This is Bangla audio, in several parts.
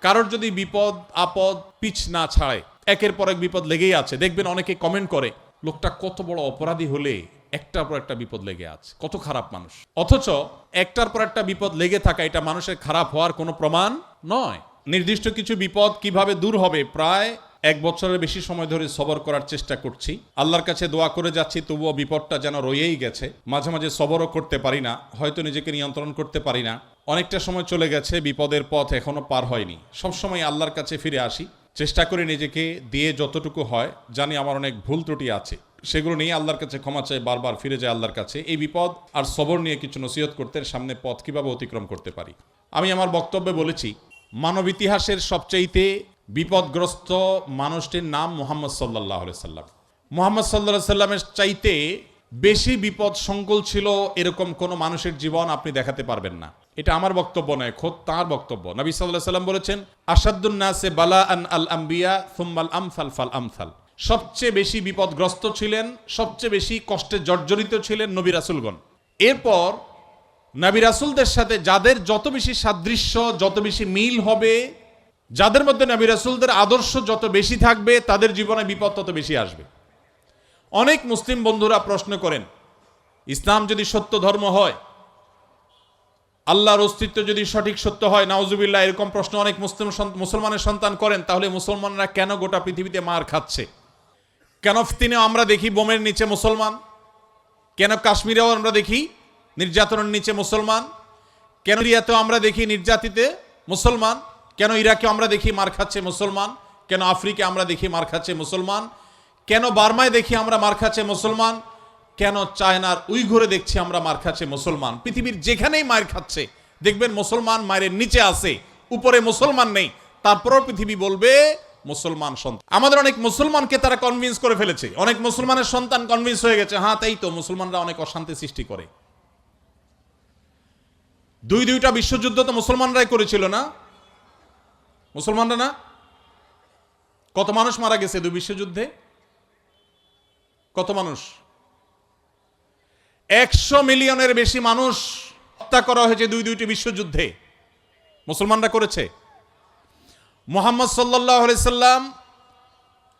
কারোর যদি বিপদ আপদ পিছ না ছাড়ে, একের পর এক বিপদ লেগেই আছে। দেখবেন অনেকে কমেন্ট করে, লোকটা কত বড় অপরাধী হলে একটার পর একটা বিপদ লেগে আছে, কত খারাপ মানুষ। অথচ একটার পর একটা বিপদ লেগে থাকা এটা মানুষের খারাপ হওয়ার কোনো প্রমাণ নয়। নির্দিষ্ট কিছু বিপদ কিভাবে দূর হবে, প্রায় 1 বছরের বেশি সময় ধরে সবর করার চেষ্টা করছি। আল্লাহর কাছে দোয়া করে যাচ্ছি, তবুও বিপদটা যেন রয়েই গেছে। মাঝে মাঝে সবরও করতে পারি না, হয়তো নিজেকে নিয়ন্ত্রণ করতে পারি না। অনেকটা সময় চলে গেছে, বিপদের পথ এখনো পার হয়নি। সবসময় আল্লাহর কাছে ফিরে আসি, চেষ্টা করি নিজেকে দিয়ে যতটুকু হয়। জানি আমার অনেক ভুল ত্রুটি আছে, সেগুলো নিয়ে আল্লাহর কাছে ক্ষমা চাই, বারবার ফিরে যায় আল্লাহর কাছে। এই বিপদ আর সবর নিয়ে কিছু নসিহত করতে, সামনে পথ কিভাবে অতিক্রম করতে পারি। আমি আমার বক্তব্যে বলেছি, মানব ইতিহাসের সবচাইতে বিপদগ্রস্ত মানুষটির নাম মুহাম্মদ সাল্লাল্লাহু আলাইহি সাল্লাম। মুহাম্মদ সাল্লাল্লাহু আলাইহি সাল্লামের চাইতে বেশি বিপদ সংকুল ছিল এরকম কোন মানুষের জীবন আপনি দেখাতে পারবেন না। এটা আমার বক্তব্য নয়, খোদ তার বক্তব্য। নবী সাল্লাল্লাহু আলাইহি সাল্লাম বলেছেন, আশাদ্দুন নাসে বালাআন আল আম্বিয়া সুম্মাল আমসাল ফাল আমসাল। সবচেয়ে বেশি বিপদগ্রস্ত ছিলেন, সবচেয়ে বেশি কষ্টে জর্জরিত ছিলেন নবী রাসূলগণ। এরপর নবী রাসূলদের সাথে যাদের যত বেশি সাদৃশ্য, যত বেশি মিল হবে, যাদের মধ্যে নবী রাসূলদের আদর্শ যত বেশি থাকবে, তাদের জীবনে বিপদ তত বেশি আসবে। অনেক মুসলিম বন্ধুরা প্রশ্ন করেন, ইসলাম যদি সত্য ধর্ম হয়, আল্লাহর অস্তিত্ব যদি সঠিক সত্য হয়, নাউজুবিল্লাহ, এরকম প্রশ্ন অনেক মুসলমানের সন্তান করেন, তাহলে মুসলমানরা কেন গোটা পৃথিবীতে মার খাচ্ছে? কেন ফিলিস্তিনেও আমরা দেখি বোমের নিচে মুসলমান? কেন কাশ্মীরেও আমরা দেখি নির্যাতনের নিচে মুসলমান? কেন সিরিয়াতেও আমরা দেখি নির্যাতিতে মুসলমান? কেন ইরাকে আমরা দেখি মার খাচ্ছে মুসলমান? কেন আফ্রিকা আমরা দেখি মার খাচ্ছে মুসলমান? কেন বার্মায় দেখি আমরা মার খাচ্ছে মুসলমান? কেন চায়নার উইঘুরে দেখছি আমরা মার খাচ্ছে মুসলমান? পৃথিবীর যেখানেই মার খাচ্ছে দেখবেন মুসলমান মায়ের নিচে আছে, উপরে মুসলমান নেই। তারপরও পৃথিবী বলবে মুসলমান সন্তান। আমাদের অনেক মুসলমানকে তারা কনভিন্স করে ফেলেছে, অনেক মুসলমানের সন্তান কনভিন্স হয়ে গেছে, হ্যাঁ তাই তো, মুসলমানরা অনেক অশান্তি সৃষ্টি করে। দুইটা বিশ্বযুদ্ধ তো মুসলমানরাই করেছিল না? মুসলমানরা না? কত মানুষ মারা গেছে 2 বিশ্বযুদ্ধে? কত মানুষ? 100 মিলিয়নের বেশি মানুষ হত্যা করা হয়েছে দুইটি বিশ্বযুদ্ধে। মুসলমানরা করেছে। মুহাম্মদ সাল্লাল্লাহু আলাইহি সাল্লাম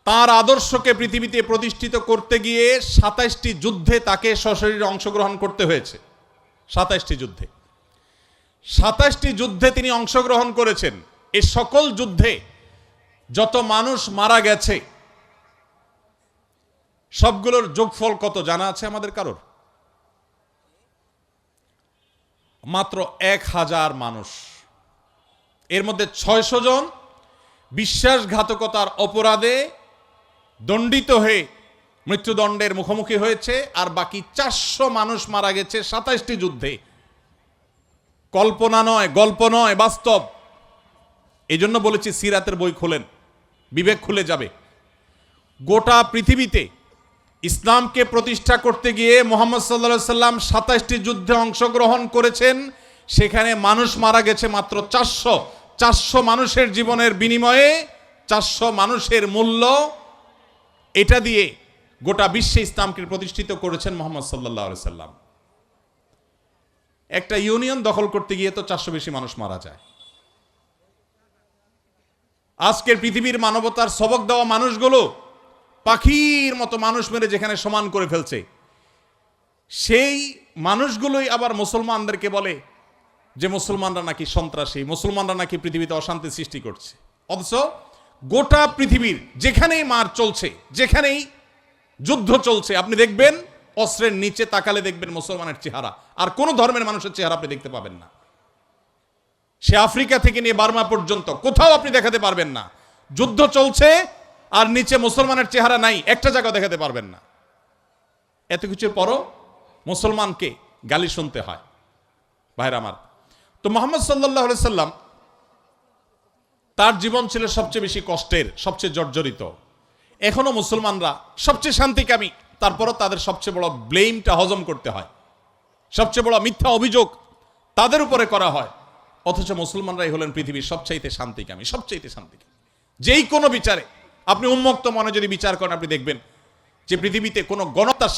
তার আদর্শকে পৃথিবীতে প্রতিষ্ঠিত করতে গিয়ে 27টি যুদ্ধে তাকে সশরীরে অংশগ্রহণ করতে হয়েছে। 27টি যুদ্ধে, 27টি যুদ্ধে তিনি অংশগ্রহণ করেছেন। এই সকল যুদ্ধে যত মানুষ মারা গেছে সবগুলোর যোগফল কত জানা আছে আমাদের কারোর? মাত্র 1000 মানুষ। এর মধ্যে 600 জন বিশ্বাসঘাতকতার অপরাধে দণ্ডিত হয়ে মৃত্যুদণ্ডের মুখোমুখি হয়েছে, আর বাকি 400 মানুষ মারা গেছে 27টি যুদ্ধে। কল্পনা নয়, গল্প নয়, বাস্তব। এই জন্য বলেছি সিরাতের বই খোলেন, বিবেক খুলে যাবে। গোটা পৃথিবীতে ইসলামকে প্রতিষ্ঠা করতে গিয়ে মুহাম্মদ সাল্লাল্লাহু আলাইহি সাল্লাম 27টি যুদ্ধে অংশগ্রহণ করেছেন, সেখানে মানুষ মারা গেছে মাত্র 400। 400 মানুষের জীবনের বিনিময়ে 400 মানুষের মূল্য, এটা দিয়ে গোটা বিশ্বে ইসলামকে প্রতিষ্ঠিত করেছেন মুহাম্মদ সাল্লাল্লাহু আলাইহি সাল্লাম। একটা ইউনিয়ন দখল করতে গিয়ে তো 400 বেশি মানুষ মারা যায়। আজকের পৃথিবীর মানবতার সবক দেওয়া মানুষগুলো পাখির মতো মানুষ মেরে যেখানে সমান করে ফেলছে, সেই মানুষগুলোই আবার মুসলমানদেরকে বলে যে মুসলমানরা নাকি সন্ত্রাসী, মুসলমানরা নাকি পৃথিবীতে অশান্তি সৃষ্টি করছে। অথচ গোটা পৃথিবীর যেখানেই মার চলছে, যেখানেই যুদ্ধ চলছে, আপনি দেখবেন অস্ত্রের নিচে তাকালে দেখবেন মুসলমানের চেহারা, আর কোন ধর্মের মানুষের চেহারা আপনি দেখতে পাবেন না। সে আফ্রিকা থেকে নিয়ে বার্মা পর্যন্ত কোথাও আপনি দেখাতে পারবেন না। যুদ্ধ চলছে আর নিচে মুসলমানের চেহারা নাই, একটা জায়গা দেখাতে পারবেন না। এত কিছুর পরও মুসলমানকে গালি শুনতে হয়। ভাইরা আমার, তো মুহাম্মদ সাল্লাল্লাহু আলাইহি সাল্লাম তার জীবন ছিল সবচেয়ে বেশি কষ্টের, সবচেয়ে জর্জরিত। এখনো মুসলমানরা সবচেয়ে শান্তিকামী, তারপরও তাদের সবচেয়ে বড় ব্লেমটা হজম করতে হয়, সবচেয়ে বড় মিথ্যা অভিযোগ তাদের উপরে করা হয়। অথচ মুসলমানরাই হলেন পৃথিবীর সবচাইতে শান্তিকামী, সবচাইতে শান্তিকামী। যেই কোনো বিচারে আপনি উন্মুক্ত মনে যদি বিচার করেন, আপনি দেখবেন যে পৃথিবীতে কোনো গণতার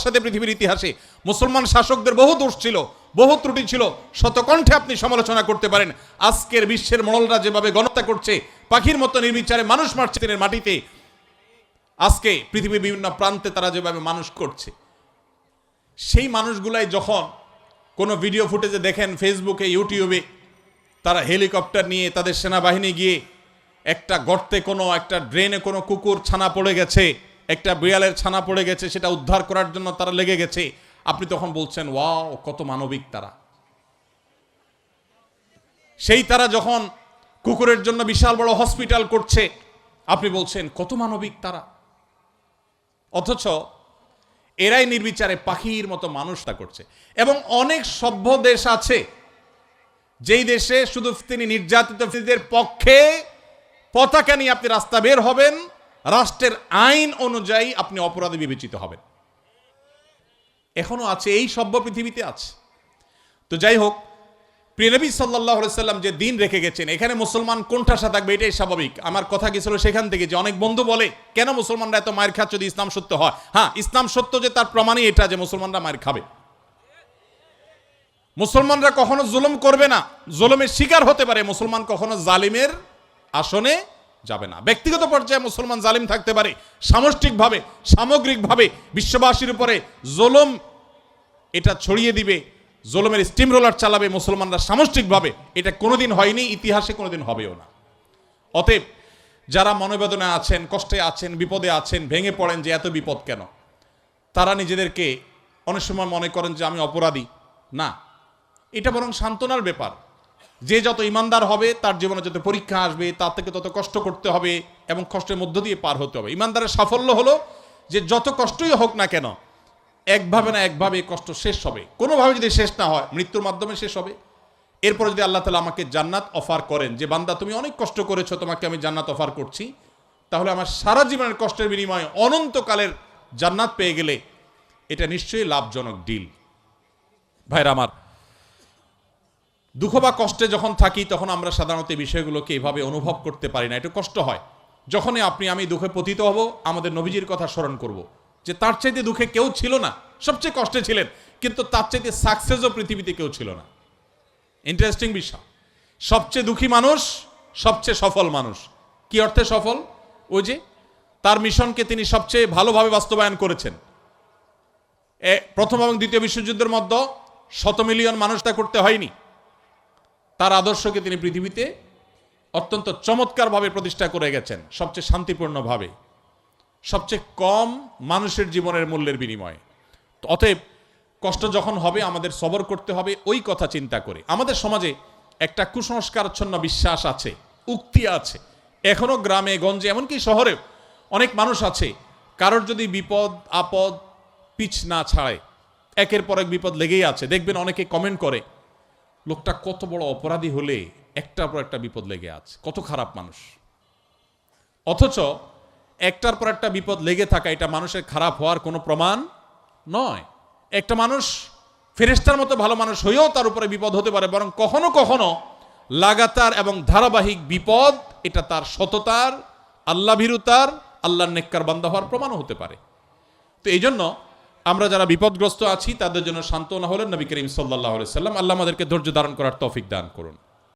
সাথে পৃথিবীর ইতিহাসে মুসলমান শাসকদের বহু দোষ ছিল, বহু ত্রুটি ছিল, শতকণ্ঠে আপনি সমালোচনা করতে পারেন। আজকের বিশ্বের মোড়লরা যেভাবে গণহত্যা করছে, পাখির মতো নির্বিচারে মানুষ মারছে দিনের মাটিতে, আজকে পৃথিবীর বিভিন্ন প্রান্তে তারা যেভাবে মানুষ করছে, সেই মানুষগুলাই যখন কোনো ভিডিও ফুটেজে দেখেন ফেসবুকে, ইউটিউবে, তারা হেলিকপ্টার নিয়ে তাদের সেনাবাহিনী গিয়ে একটা গর্তে, কোনো একটা ড্রেনে কোনো কুকুর ছানা পড়ে গেছে, একটা বিড়ালের ছানা পড়ে গেছে, সেটা উদ্ধার করার জন্য তারা লেগে গেছে, আপনি তখন বলছেন ওয়াও, কত মানবিক তারা। সেই তারা যখন কুকুরের জন্য বিশাল বড় হসপিটাল করছে, আপনি বলছেন কত মানবিক তারা। অথচ এরাই নির্বিচারে পাখির মতো মানুষটা করছে। এবং অনেক সভ্য দেশ আছে যেই দেশে শুধু তিনি নির্যাতিতদের পক্ষে পতাকা নিয়ে আপনি রাস্তা বের হবেন, রাষ্ট্রের আইন অনুযায়ী আপনি অপরাধী বিবেচিত হবেন। এখনো আছে, এই সভ্য পৃথিবীতে আছে। তো যাই হোক, প্রিয় নবী সাল্লাল্লাহু আলাইহি সাল্লাম যে দিন রেখে গেছেন, এখানে মুসলমান কোণঠাসা থাকবে, এটাই স্বাভাবিক। আমার কথা গেছিল সেখান থেকে যে অনেক বন্ধু বলে কেন মুসলমানরা এত মায়ের খাচ্ছে যদি ইসলাম সত্য হয়। হ্যাঁ, ইসলাম সত্য যে তার প্রমাণই এটা যে মুসলমানরা মায়ের খাবে। মুসলমানরা কখনো জুলুম করবে না, জুলুমের শিকার হতে পারে, মুসলমান কখনো জালিমের আসনে যাবে না। ব্যক্তিগত পর্যায়ে মুসলমান জালিম থাকতে পারে, সামষ্টিকভাবে, সামগ্রিকভাবে বিশ্ববাসীর উপরে জুলুম এটা ছড়িয়ে দিবে, জুলুমের স্টিম রোলার চালাবে মুসলমানরা সামষ্টিকভাবে, এটা কোনোদিন হয়নি, ইতিহাসে কোনোদিন হবেও না। অতএব যারা মনোবেদনা আছেন, কষ্টে আছেন, বিপদে আছেন, ভেঙে পড়েন যে এত বিপদ কেন, তারা নিজেদেরকে অনেক সময় মনে করেন যে আমি অপরাধী। না, এটা বরং সান্ত্বনার ব্যাপার। যে যত ইমানদার হবে তার জীবনে যত পরীক্ষা আসবে, তার থেকে তত কষ্ট করতে হবে এবং কষ্টের মধ্য দিয়ে পার হতে হবে। ইমানদারের সাফল্য হলো যে যত কষ্টই হোক না কেন, একভাবে না একভাবে কষ্ট শেষ হবে। কোনোভাবে যদি শেষ না হয়, মৃত্যুর মাধ্যমে শেষ হবে। এরপরে যদি আল্লাহ তাআলা আমাকে জান্নাত অফার করেন, যে বান্দা তুমি অনেক কষ্ট করেছো, তোমাকে আমি জান্নাত অফার করছি, তাহলে আমার সারা জীবনের কষ্টের বিনিময়ে অনন্তকালের জান্নাত পেয়ে গেলে এটা নিশ্চয়ই লাভজনক ডিল। ভাইরা আমার, দুঃখ বা কষ্টে যখন থাকি তখন আমরা সাধারণত এই বিষয়গুলোকে এভাবে অনুভব করতে পারি না, একটু কষ্ট হয়। যখনই আপনি আমি দুঃখে পতিত হব, আমাদের নবীজির কথা স্মরণ করব যে তার চাইতে দুঃখে কেউ ছিল না, সবচেয়ে কষ্টে ছিলেন, কিন্তু তার চাইতে সাকসেসও পৃথিবীতে কেউ ছিল না। ইন্টারেস্টিং বিষয়, সবচেয়ে দুঃখী মানুষ সবচেয়ে সফল মানুষ। কি অর্থে সফল? ওই যে তার মিশনকে তিনি সবচেয়ে ভালোভাবে বাস্তবায়ন করেছেন। প্রথম এবং দ্বিতীয় বিশ্বযুদ্ধের মধ্যে 100 মিলিয়ন মানুষ তা করতে হয়নি। তার আদর্শকে তিনি পৃথিবীতে অত্যন্ত চমৎকারভাবে প্রতিষ্ঠা করে গেছেন, সবচেয়ে শান্তিপূর্ণভাবে, সবচেয়ে কম মানুষের জীবনের মূল্যের বিনিময়ে। অতএব কষ্ট যখন হবে আমাদের সবর করতে হবে ওই কথা চিন্তা করে। আমাদের সমাজে একটা কুসংস্কারাচ্ছন্ন বিশ্বাস আছে, উক্তি আছে, এখনো গ্রামে গঞ্জে এমনকি শহরেও অনেক মানুষ আছে, কারোর যদি বিপদ আপদ পিছ না ছাড়ে, একের পর এক বিপদ লেগেই আছে। দেখবেন অনেকে কমেন্ট করে, লোকটা কত বড় অপরাধী হলে একটার পর একটা বিপদ লেগে আছে, কত খারাপ মানুষ। অথচ একটার পর একটা বিপদ লেগে থাকা এটা মানুষের খারাপ হওয়ার কোনো প্রমাণ নয়। একটা মানুষ ফেরেশতার মতো ভালো মানুষ হয়েও তার উপরে বিপদ হতে পারে, বরং কখনো কখনো লাগাতার এবং ধারাবাহিক বিপদ এটা তার সততার, আল্লাহ ভীরুতার, আল্লাহর নেককার বান্দা হওয়ার প্রমাণও হতে পারে। তো এই জন্য আমরা যারা বিপদগ্রস্ত আছি তাদের জন্য সান্ত্বনা হলেন নবী করিম সাল্লাল্লাহু আলাইহি ওয়াসাল্লাম। আল্লাহ আমাদেরকে ধৈর্য ধারণ করার তৌফিক দান করুন।